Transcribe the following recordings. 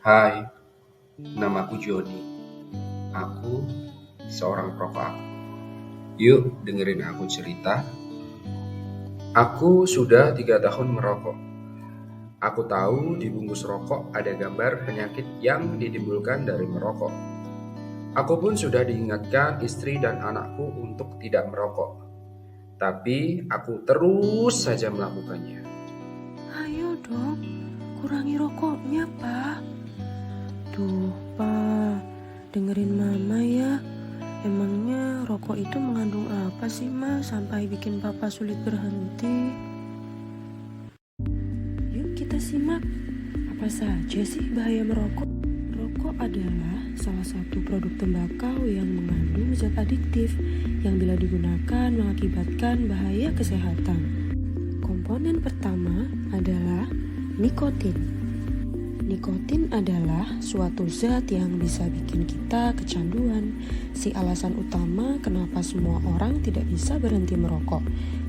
Hai, namaku Joni. Aku seorang perokok. Yuk dengerin aku cerita. Aku sudah 3 tahun merokok. Aku tahu di bungkus rokok ada gambar penyakit yang ditimbulkan dari merokok. Aku pun sudah diingatkan istri dan anakku untuk tidak merokok. Tapi aku terus saja melakukannya. Ayo dong, kurangi rokoknya, Pak. Duh, Pak, dengerin Mama ya. Emangnya rokok itu mengandung apa sih, Mas, sampai bikin Papa sulit berhenti? Yuk kita simak, apa saja sih bahaya merokok? Rokok adalah salah satu produk tembakau yang mengandung zat adiktif yang bila digunakan mengakibatkan bahaya kesehatan. Komponen pertama adalah nikotin. Nikotin adalah suatu zat yang bisa bikin kita kecanduan. Si alasan utama kenapa semua orang tidak bisa berhenti merokok.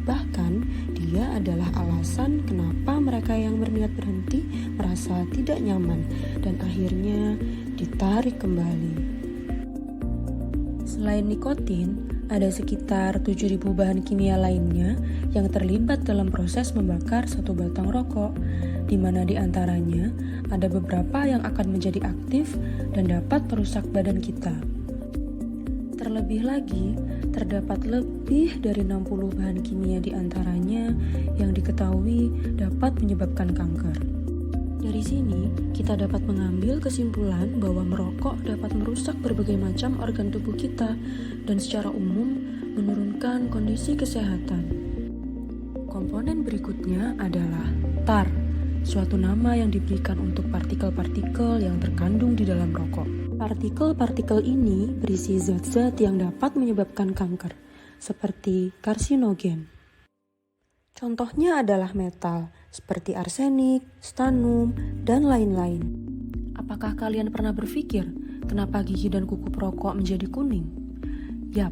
Bahkan, dia adalah alasan kenapa mereka yang berniat berhenti merasa tidak nyaman dan akhirnya ditarik kembali. Selain nikotin, ada sekitar 7.000 bahan kimia lainnya yang terlibat dalam proses membakar satu batang rokok, di mana di antaranya ada beberapa yang akan menjadi aktif dan dapat merusak badan kita. Terlebih lagi, terdapat lebih dari 60 bahan kimia di antaranya yang diketahui dapat menyebabkan kanker. Dari sini, kita dapat mengambil kesimpulan bahwa merokok dapat merusak berbagai macam organ tubuh kita dan secara umum menurunkan kondisi kesehatan. Komponen berikutnya adalah tar, suatu nama yang diberikan untuk partikel-partikel yang terkandung di dalam rokok. Partikel-partikel ini berisi zat-zat yang dapat menyebabkan kanker, seperti karsinogen. Contohnya adalah metal, seperti arsenik, stannum, dan lain-lain. Apakah kalian pernah berpikir kenapa gigi dan kuku perokok menjadi kuning? Yap,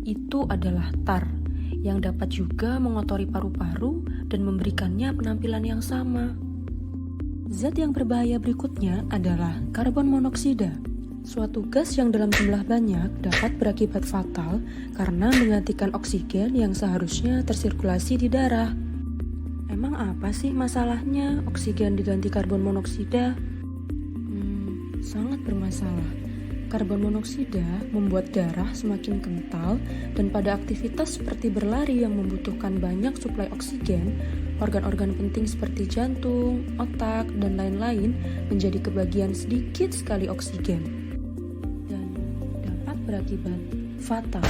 itu adalah tar, yang dapat juga mengotori paru-paru dan memberikannya penampilan yang sama. Zat yang berbahaya berikutnya adalah karbon monoksida. Suatu gas yang dalam jumlah banyak dapat berakibat fatal karena menggantikan oksigen yang seharusnya tersirkulasi di darah. Emang apa sih masalahnya oksigen diganti karbon monoksida? Sangat bermasalah. Karbon monoksida membuat darah semakin kental dan pada aktivitas seperti berlari yang membutuhkan banyak suplai oksigen, organ-organ penting seperti jantung, otak, dan lain-lain menjadi kebagian sedikit sekali oksigen dan dapat berakibat fatal.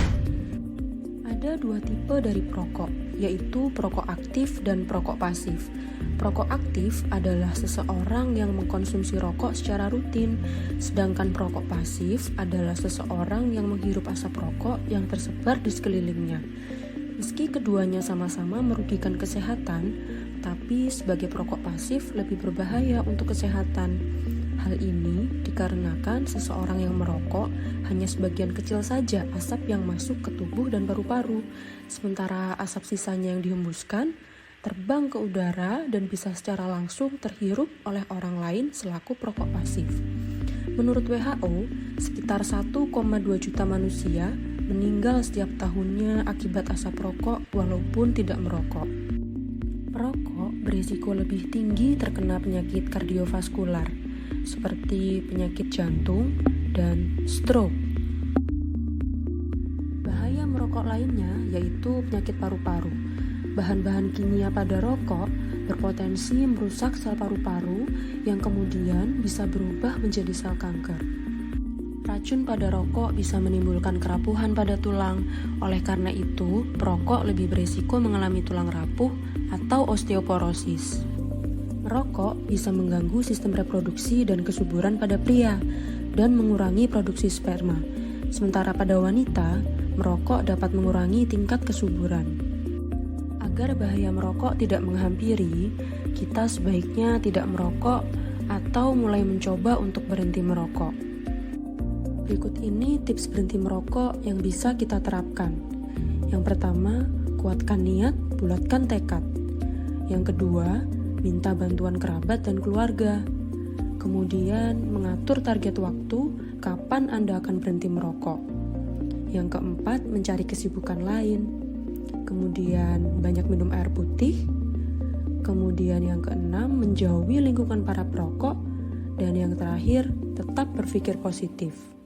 Ada dua tipe dari perokok, yaitu perokok aktif dan perokok pasif. Perokok aktif adalah seseorang yang mengkonsumsi rokok secara rutin, sedangkan perokok pasif adalah seseorang yang menghirup asap rokok yang tersebar di sekelilingnya. Meski keduanya sama-sama merugikan kesehatan, tapi sebagai perokok pasif lebih berbahaya untuk kesehatan. Hal ini dikarenakan seseorang yang merokok hanya sebagian kecil saja asap yang masuk ke tubuh dan paru-paru, sementara asap sisanya yang dihembuskan terbang ke udara dan bisa secara langsung terhirup oleh orang lain selaku perokok pasif. Menurut WHO, sekitar 1,2 juta manusia meninggal setiap tahunnya akibat asap rokok walaupun tidak merokok. Perokok berisiko lebih tinggi terkena penyakit kardiovaskular, seperti penyakit jantung dan stroke. Bahaya merokok lainnya yaitu penyakit paru-paru. Bahan-bahan kimia pada rokok berpotensi merusak sel paru-paru yang kemudian bisa berubah menjadi sel kanker. Racun pada rokok bisa menimbulkan kerapuhan pada tulang. Oleh karena itu, perokok lebih berisiko mengalami tulang rapuh atau osteoporosis. Merokok bisa mengganggu sistem reproduksi dan kesuburan pada pria dan mengurangi produksi sperma. Sementara pada wanita, merokok dapat mengurangi tingkat kesuburan. Agar bahaya merokok tidak menghampiri, kita sebaiknya tidak merokok atau mulai mencoba untuk berhenti merokok. Berikut ini tips berhenti merokok yang bisa kita terapkan. Yang pertama, kuatkan niat, bulatkan tekad. Yang kedua, minta bantuan kerabat dan keluarga. Kemudian mengatur target waktu kapan Anda akan berhenti merokok. Yang keempat, mencari kesibukan lain. Kemudian banyak minum air putih. Kemudian yang keenam, menjauhi lingkungan para perokok. Dan yang terakhir, tetap berpikir positif.